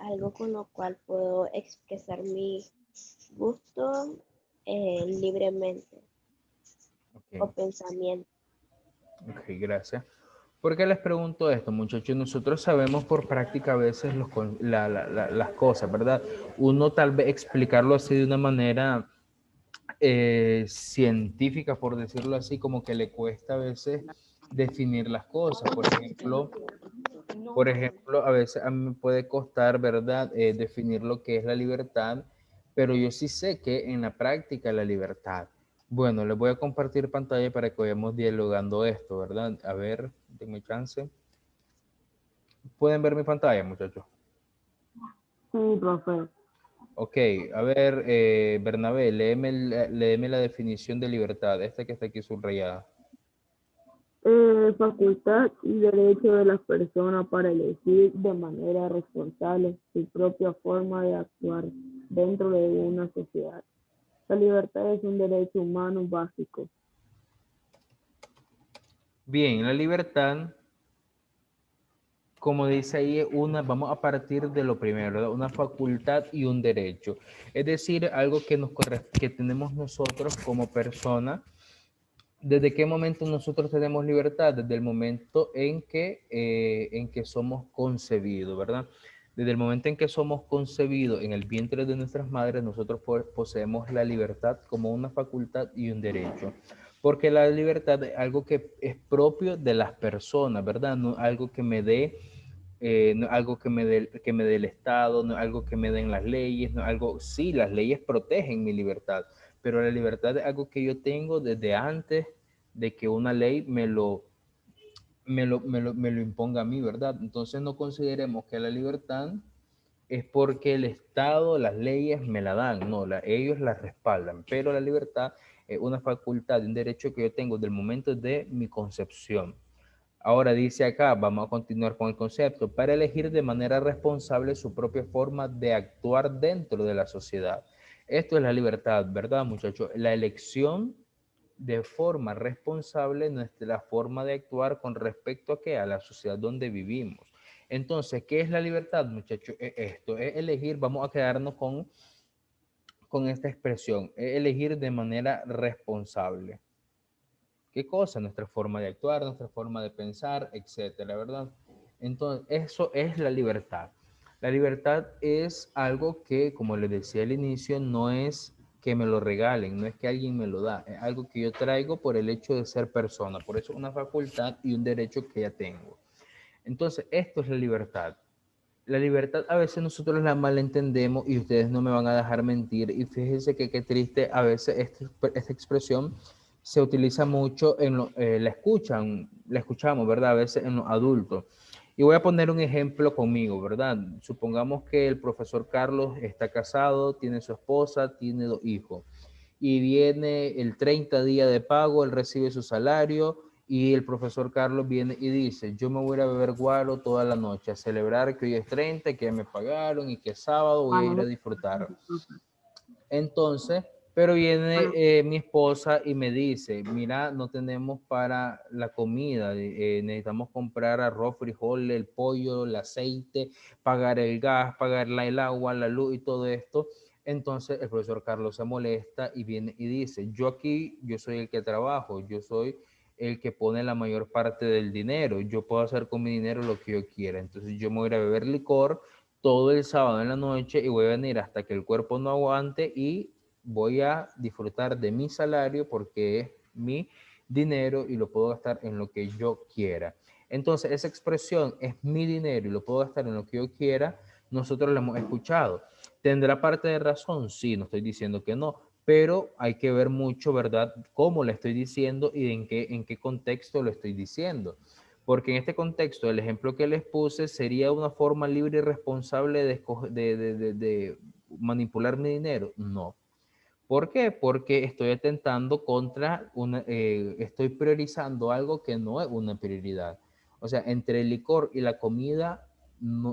algo con lo cual puedo expresar mi gusto libremente o Ok, pensamiento. ok, gracias. ¿Por qué les pregunto esto, muchachos? Nosotros sabemos por práctica a veces las cosas, ¿verdad? Uno tal vez explicarlo así de una manera científica, por decirlo así, como que le cuesta a veces definir las cosas. Por ejemplo, a veces a mí me puede costar, ¿verdad?, definir lo que es la libertad, pero yo sí sé que en la práctica la libertad. Bueno, les voy a compartir pantalla para que vayamos dialogando esto, ¿verdad? A ver, denme chance. ¿Pueden ver mi pantalla, muchachos? Sí, profe. Ok, a ver, Bernabé, léeme la definición de libertad, esta que está aquí subrayada. Facultad y derecho de las personas para elegir de manera responsable su propia forma de actuar dentro de una sociedad. La libertad es un derecho humano básico. Bien, la libertad, como dice ahí, vamos a partir de lo primero, ¿verdad? Una facultad y un derecho. Es decir, algo que tenemos nosotros como personas. ¿Desde qué momento nosotros tenemos libertad? Desde el momento en que somos concebidos, ¿verdad? Desde el momento en que somos concebidos en el vientre de nuestras madres, nosotros poseemos la libertad como una facultad y un derecho. Porque la libertad es algo que es propio de las personas, ¿verdad? No algo que me dé, no algo que me dé el Estado, no algo que me den las leyes, no algo, sí, las leyes protegen mi libertad, pero la libertad es algo que yo tengo desde antes de que una ley me lo imponga a mí, ¿verdad? Entonces no consideremos que la libertad es porque el Estado, las leyes me la dan, no, ellos la respaldan, pero la libertad es una facultad, un derecho que yo tengo del momento de mi concepción. Ahora dice acá, vamos a continuar con el concepto, para elegir de manera responsable su propia forma de actuar dentro de la sociedad. Esto es la libertad, ¿verdad, muchachos? La elección de forma responsable nuestra forma de actuar con respecto a qué, a la sociedad donde vivimos. Entonces, ¿qué es la libertad, muchachos? Esto es elegir, vamos a quedarnos con esta expresión, es elegir de manera responsable. ¿Qué cosa? Nuestra forma de actuar, nuestra forma de pensar, etcétera, ¿verdad? Entonces, eso es la libertad. La libertad es algo que, como les decía al inicio, no es que me lo regalen, no es que alguien me lo da, es algo que yo traigo por el hecho de ser persona, por eso es una facultad y un derecho que ya tengo. Entonces, esto es la libertad. La libertad a veces nosotros la malentendemos y ustedes no me van a dejar mentir. Y fíjense que qué triste, a veces esta expresión se utiliza mucho la escuchamos, ¿verdad? A veces en los adultos. Y voy a poner un ejemplo conmigo, ¿verdad? Supongamos que el profesor Carlos está casado, tiene su esposa, tiene 2 hijos y viene el 30 día de pago, él recibe su salario y el profesor Carlos viene y dice, yo me voy a ir a beber guaro toda la noche, a celebrar que hoy es 30, que me pagaron y que sábado voy a ir a Bueno, disfrutar. Entonces, pero viene bueno, mi esposa y me dice, mira, no tenemos para la comida, necesitamos comprar arroz, frijoles, el pollo, el aceite, pagar el gas, pagar el agua, la luz y todo esto. Entonces el profesor Carlos se molesta y viene y dice, yo aquí, yo soy el que trabajo, yo soy el que pone la mayor parte del dinero, yo puedo hacer con mi dinero lo que yo quiera, entonces yo me voy a ir a beber licor todo el sábado en la noche y voy a venir hasta que el cuerpo no aguante y voy a disfrutar de mi salario porque es mi dinero y lo puedo gastar en lo que yo quiera. Entonces, esa expresión es mi dinero y lo puedo gastar en lo que yo quiera, nosotros la hemos escuchado. ¿Tendrá parte de razón? Sí, no estoy diciendo que no, pero hay que ver mucho, ¿verdad?, cómo le estoy diciendo y en qué contexto lo estoy diciendo. Porque en este contexto, el ejemplo que les puse sería una forma libre y responsable de manipular mi dinero. No. ¿Por qué? Porque estoy atentando estoy priorizando algo que no es una prioridad. O sea, entre el licor y la comida,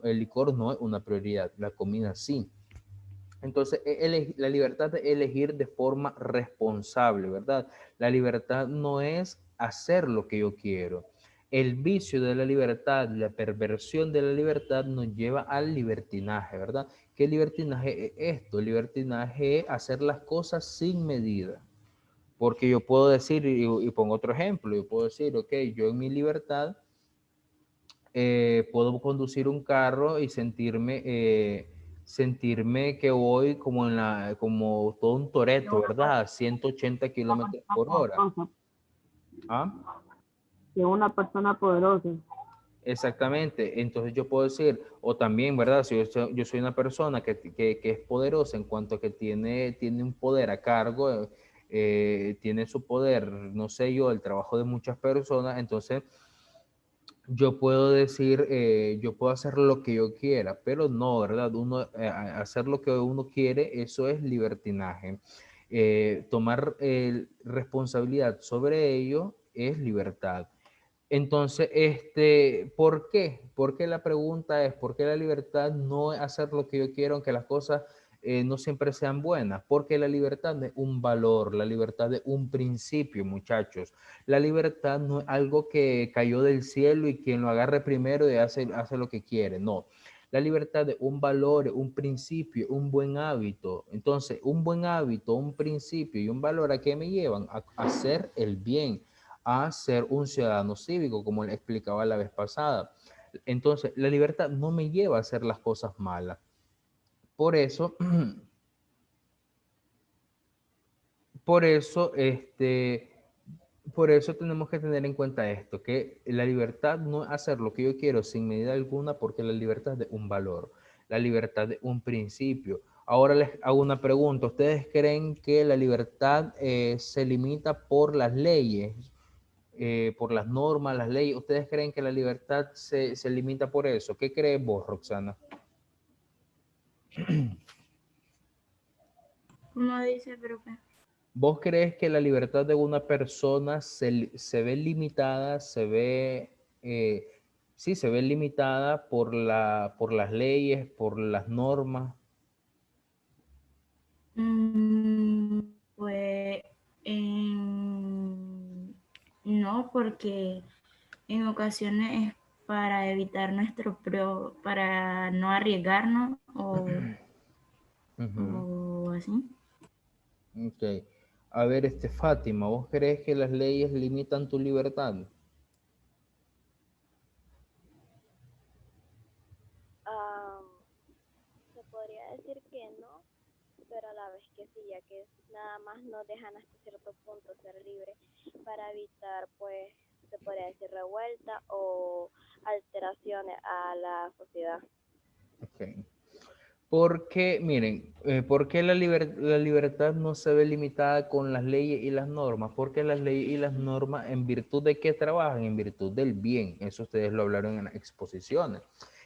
el licor no es una prioridad, la comida sí. Entonces, la libertad de elegir de forma responsable, ¿verdad? La libertad no es hacer lo que yo quiero. el vicio de la libertad, la perversión de la libertad nos lleva al libertinaje, ¿verdad? ¿Qué libertinaje es esto? El libertinaje es hacer las cosas sin medida. Porque yo puedo decir, y pongo otro ejemplo, yo puedo decir, ok, yo en mi libertad puedo conducir un carro y sentirme que voy como todo un Toretto, ¿verdad? A 180 kilómetros por hora. ¿Ah? De una persona poderosa. Exactamente, entonces yo puedo decir, o también, ¿verdad? Si yo soy una persona que es poderosa en cuanto a que tiene un poder a cargo, tiene su poder, no sé yo, el trabajo de muchas personas, entonces yo puedo decir, yo puedo hacer lo que yo quiera, pero no, ¿verdad? Hacer lo que uno quiere, eso es libertinaje. Tomar responsabilidad sobre ello es libertad. Entonces, ¿por qué? Porque la pregunta es, ¿por qué la libertad no es hacer lo que yo quiero, aunque las cosas no siempre sean buenas? Porque la libertad es un valor, la libertad es un principio, muchachos. La libertad no es algo que cayó del cielo y quien lo agarre primero y hace lo que quiere, no. La libertad es un valor, un principio, un buen hábito. Entonces, un buen hábito, un principio y un valor, ¿a qué me llevan? A hacer el bien, a ser un ciudadano cívico, como le explicaba la vez pasada. Entonces, la libertad no me lleva a hacer las cosas malas. Por eso, por eso, por eso tenemos que tener en cuenta esto, que la libertad no es hacer lo que yo quiero sin medida alguna, porque la libertad es un valor, la libertad es un principio. Ahora les hago una pregunta. ¿Ustedes creen que la libertad se limita por las leyes? Por las normas, las leyes. ¿Ustedes creen que la libertad se limita por eso? ¿Qué crees vos, Roxana? ¿Cómo dice, profe? ¿Vos crees que la libertad de una persona se ve limitada, sí, se ve limitada por las leyes, por las normas? Pues no, porque en ocasiones es para evitar para no arriesgarnos o así. Ok. A ver, Fátima, ¿vos crees que las leyes limitan tu libertad? Se podría decir que no, pero a la vez que sí, ya que nada más nos dejan hasta cierto punto ser libres para evitar, pues, se podría decir revuelta o alteraciones a la sociedad. Ok. Porque, miren, ¿por qué la libertad no se ve limitada con las leyes y las normas? Porque las leyes y las normas, ¿en virtud de qué trabajan? En virtud del bien. Eso ustedes lo hablaron en las exposiciones.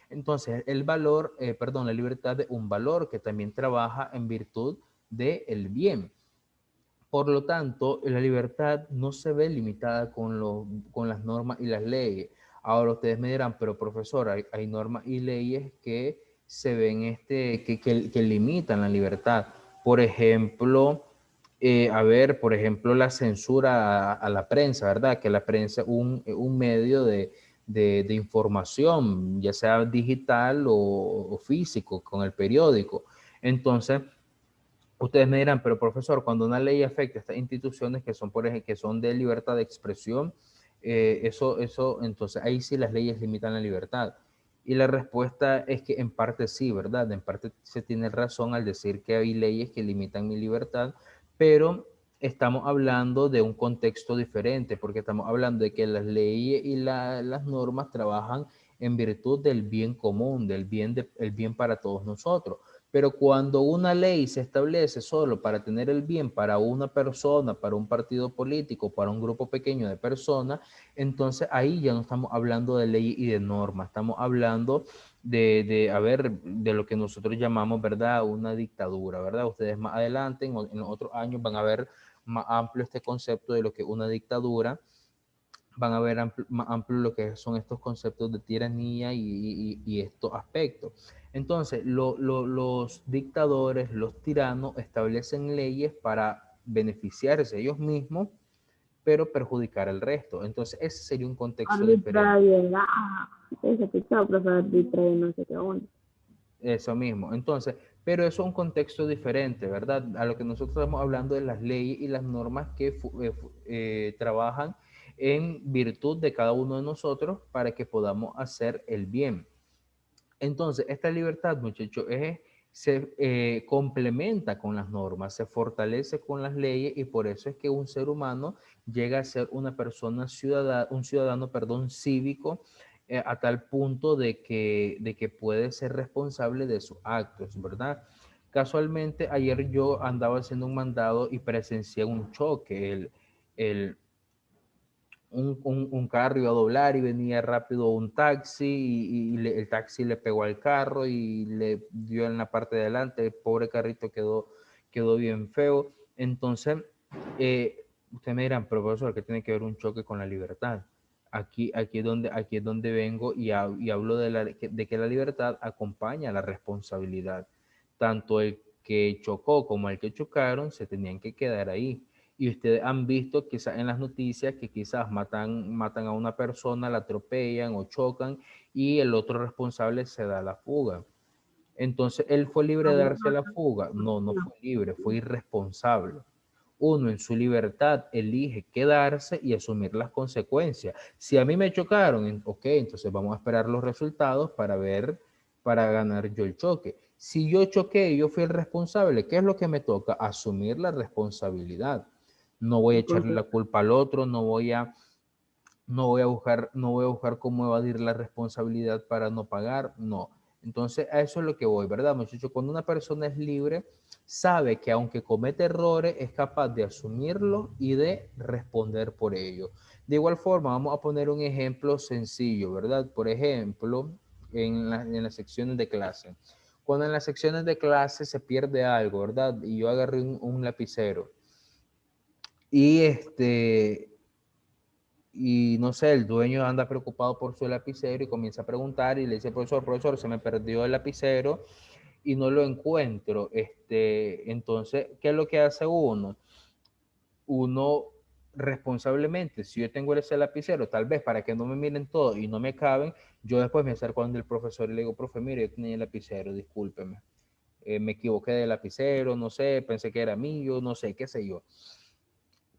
Entonces, la libertad es un valor que también trabaja en virtud del bien. Por lo tanto, la libertad no se ve limitada con las normas y las leyes. Ahora ustedes me dirán, pero profesor, hay normas y leyes que se ven, que limitan la libertad. Por ejemplo, por ejemplo, la censura a la prensa, ¿verdad? Que la prensa es un medio de información, ya sea digital o físico, con el periódico. Entonces, ustedes me dirán, pero profesor, cuando una ley afecta a estas instituciones que son, por ejemplo, que son de libertad de expresión, entonces ahí sí las leyes limitan la libertad. Y la respuesta es que en parte sí, ¿verdad? En parte se tiene razón al decir que hay leyes que limitan mi libertad, pero estamos hablando de un contexto diferente, porque estamos hablando de que las leyes y las normas trabajan en virtud del bien común, el bien para todos nosotros. Pero cuando una ley se establece solo para tener el bien para una persona, para un partido político, para un grupo pequeño de personas, entonces ahí ya no estamos hablando de ley y de norma, estamos hablando de lo que nosotros llamamos, ¿verdad? Una dictadura, ¿verdad? Ustedes más adelante, en otros años, van a ver más amplio este concepto de lo que es una dictadura, van a ver más amplio lo que son estos conceptos de tiranía y estos aspectos. Entonces, los dictadores, los tiranos establecen leyes para beneficiarse ellos mismos, pero perjudicar al resto. Entonces, ese sería un contexto diferente. Arbitrariedad. Ese pichado, profe, arbitrario, no sé qué onda. Eso mismo. Entonces, pero eso es un contexto diferente, ¿verdad? A lo que nosotros estamos hablando de las leyes y las normas que trabajan en virtud de cada uno de nosotros para que podamos hacer el bien. Entonces, esta libertad, muchachos, se complementa con las normas, se fortalece con las leyes y por eso es que un ser humano llega a ser una persona un ciudadano, perdón, cívico, a tal punto de que puede ser responsable de sus actos, ¿verdad? Casualmente, ayer yo andaba haciendo un mandado y presencié un choque. El, un carro iba a doblar y venía rápido un taxi el taxi le pegó al carro y le dio en la parte de adelante. El pobre carrito quedó bien feo. Entonces, ustedes me dirán, profesor, ¿qué tiene que ver un choque con la libertad? Aquí es donde vengo y hablo de que la libertad acompaña a la responsabilidad. Tanto el que chocó como el que chocaron se tenían que quedar ahí. Y ustedes han visto quizás en las noticias que quizás matan a una persona, la atropellan o chocan y el otro responsable se da la fuga. Entonces, ¿él fue libre de darse la fuga? No, no fue libre, fue irresponsable. Uno en su libertad elige quedarse y asumir las consecuencias. Si a mí me chocaron, ok, entonces vamos a esperar los resultados para ver, para ganar yo el choque. Si yo choqué y yo fui el responsable, ¿qué es lo que me toca? Asumir la responsabilidad. No voy a echarle la culpa al otro, no voy a buscar cómo evadir la responsabilidad para no pagar, no. Entonces, a eso es lo que voy, ¿verdad, muchachos? Cuando una persona es libre, sabe que aunque comete errores, es capaz de asumirlos y de responder por ello. De igual forma, vamos a poner un ejemplo sencillo, ¿verdad? Por ejemplo, en las secciones de clase. Cuando en las secciones de clase se pierde algo, ¿verdad? Y yo agarré un lapicero y y no sé, el dueño anda preocupado por su lapicero y comienza a preguntar y le dice, profesor, se me perdió el lapicero y no lo encuentro. Entonces, ¿qué es lo que hace uno? Uno responsablemente, si yo tengo ese lapicero, tal vez para que no me miren todo y no me caben, yo después me acerco donde el profesor y le digo, profe, mire, yo tenía el lapicero, discúlpeme. Me equivoqué de lapicero, no sé, pensé que era mío, no sé, qué sé yo.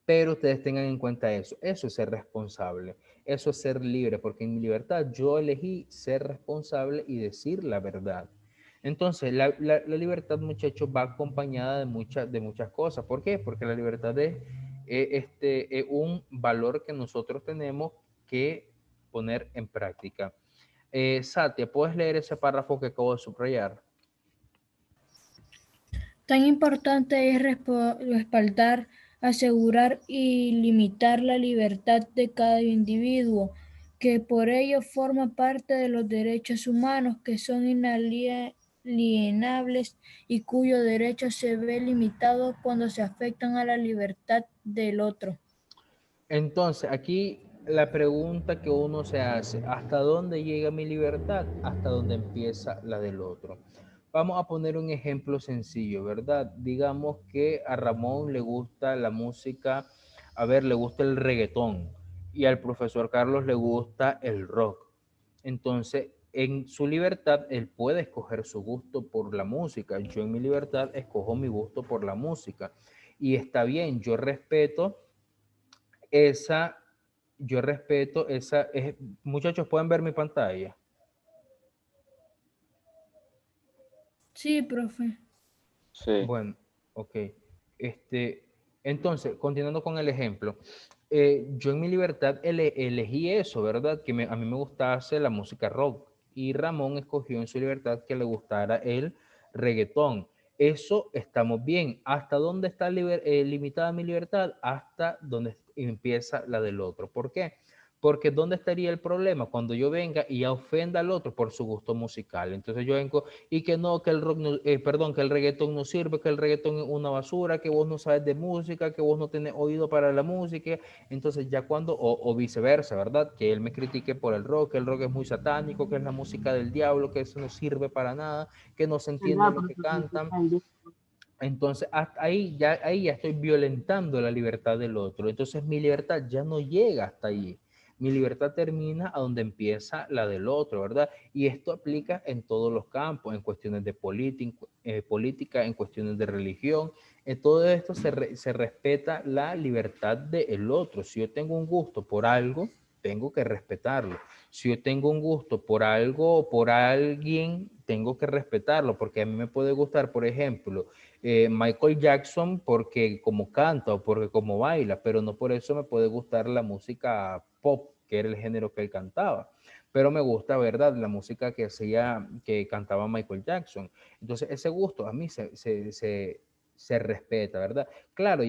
Pero ustedes tengan en cuenta eso es ser responsable, eso es ser libre, porque en mi libertad yo elegí ser responsable y decir la verdad. Entonces, la libertad, muchachos, va acompañada de muchas cosas. ¿Por qué? Porque la libertad es un valor que nosotros tenemos que poner en práctica. Satia, ¿puedes leer ese párrafo que acabo de subrayar? Tan importante es respaldar, asegurar y limitar la libertad de cada individuo, que por ello forma parte de los derechos humanos que son inalienables y cuyo derecho se ve limitado cuando se afectan a la libertad del otro. Entonces, aquí la pregunta que uno se hace, ¿hasta dónde llega mi libertad? Hasta dónde empieza la del otro. Vamos a poner un ejemplo sencillo, ¿verdad? Digamos que a Ramón le gusta la música, a ver, le gusta el reggaetón y al profesor Carlos le gusta el rock. Entonces, en su libertad, él puede escoger su gusto por la música. Yo en mi libertad escojo mi gusto por la música. Y está bien, esa, yo respeto esa, muchachos, ¿pueden ver mi pantalla? Sí, profe. Sí. Bueno, ok. Este, entonces, continuando con el ejemplo, yo en mi libertad elegí eso, ¿verdad? Que a mí me gustase la música rock y Ramón escogió en su libertad que le gustara el reggaetón. Eso estamos bien. ¿Hasta dónde está limitada mi libertad? Hasta donde empieza la del otro. ¿Por qué? Porque ¿dónde estaría el problema? Cuando yo venga y ofenda al otro por su gusto musical. Entonces yo vengo y que no, que el rock no, perdón, que el reggaetón no sirve, que el reggaetón es una basura, que vos no sabes de música, que vos no tenés oído para la música. Entonces ya cuando, o viceversa, ¿verdad? Que él me critique por que el rock es muy satánico, que es la música del diablo, que eso no sirve para nada, que no se entiende ¿Verdad, lo que profesor? cantan. Entonces, hasta ahí ya estoy violentando la libertad del otro. Entonces, mi libertad ya no llega hasta ahí. Mi libertad termina a donde empieza la del otro, ¿verdad? Y esto aplica en todos los campos, en cuestiones de política, en cuestiones de religión. En todo esto se respeta la libertad del otro. Si yo tengo un gusto por algo, tengo que respetarlo. Si yo tengo un gusto por algo o por alguien, tengo que respetarlo, porque a mí me puede gustar, por ejemplo, Michael Jackson porque como canta o porque como baila, pero no por eso me puede gustar la música pop, que era el género que él cantaba. Pero me gusta, ¿verdad? La música que cantaba Michael Jackson. Entonces, ese gusto a mí se respeta, ¿verdad? Claro,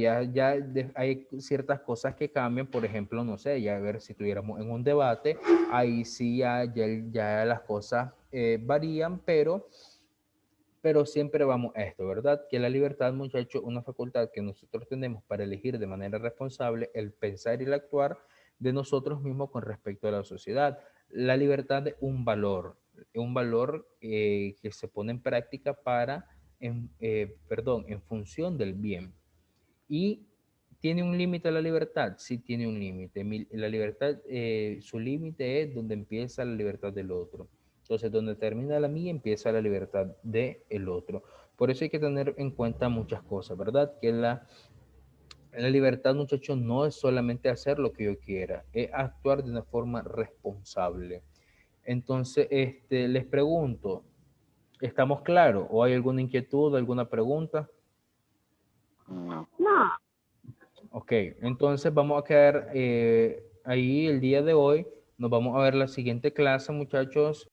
hay ciertas cosas que cambian, por ejemplo, no sé, ya a ver si tuviéramos en un debate, ahí sí ya las cosas varían, pero siempre vamos a esto, ¿verdad? Que la libertad, muchachos, una facultad que nosotros tenemos para elegir de manera responsable el pensar y el actuar de nosotros mismos con respecto a la sociedad. La libertad es un valor que se pone en práctica en función del bien. Y tiene un límite la libertad, sí tiene un límite. La libertad, su límite es donde empieza la libertad del otro. Entonces, donde termina la mía, empieza la libertad del otro. Por eso hay que tener en cuenta muchas cosas, ¿verdad? Que la libertad, muchachos, no es solamente hacer lo que yo quiera, es actuar de una forma responsable. Entonces, les pregunto, ¿estamos claros? ¿O hay alguna inquietud, alguna pregunta? No. Ok, entonces vamos a quedar ahí el día de hoy. Nos vamos a ver la siguiente clase, muchachos.